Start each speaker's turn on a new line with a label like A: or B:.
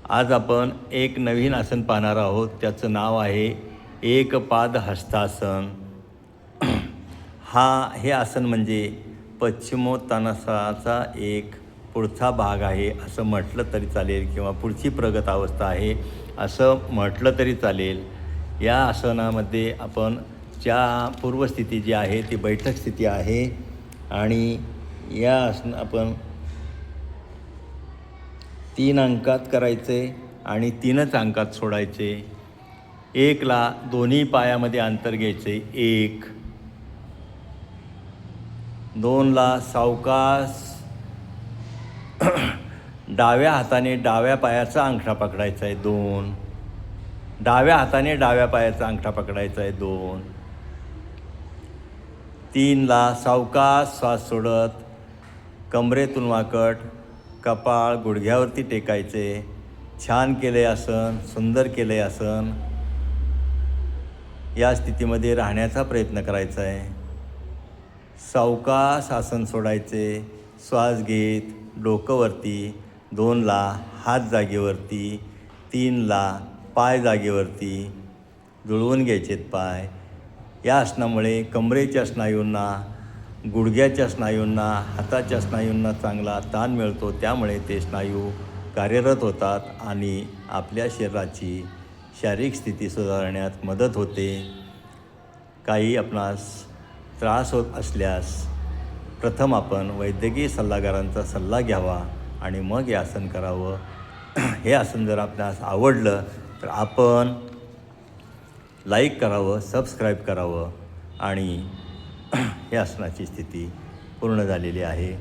A: आज आपण एक नवीन आसन पाहणार आहोत. त्याचं नाव आहे एकपाद हस्तासन. हे आसन म्हणजे पश्चिमोत्तानाचा एक पुढचा भाग आहे असं म्हटलं तरी चालेल, किंवा पुढची प्रगत अवस्था आहे असं म्हटलं तरी चालेल. या आसनामध्ये आपण पूर्वस्थिती जी आहे ती बैठक स्थिती आहे, आणि या आपण 3 अंकात करायचे आणि 3च अंकात सोडायचे. 1ला दोन्ही पायामध्ये अंतर घ्यायचे 1, 2ला सावकाश डाव्या हाताने डाव्या पायाचा अंगठा पकडायचा आहे 2, डाव्या हाताने डाव्या पायाचा अंगठा पकडायचा आहे 2, 3ला सावकाश श्वास सोडत कमरेतून वाकट कपाळ गुडघ्यावरती टेकायचे. छान केले आसन, सुंदर केले आसन. या स्थितीमध्ये राहण्याचा प्रयत्न करायचा आहे. सावकाश आसन सोडायचे. श्वास घेत डोकं वरती, 2ला हात जागेवरती, 3ला पाय जागेवरती जुळवून घ्यायचेत पाय. या आसनामुळे कमरेच्या स्नायूंना, गुडघ्याच्या स्नायूंना, हाताच्या स्नायूंना चांगला ताण मिळतो. त्यामुळे ते स्नायू कार्यरत होतात आणि आपल्या शरीराची शारीरिक स्थिती सुधारण्यात मदत होते. काही आपणास त्रास होत असल्यास प्रथम आपण वैद्यकीय सल्लागारांचा सल्ला घ्यावा आणि मग हे आसन करावं. हे आसन जर आपणास आवडलं तर आपण लाईक करावं, सबस्क्राईब करावं. आणि हे आसनाची स्थिती पूर्ण झालेली आहे.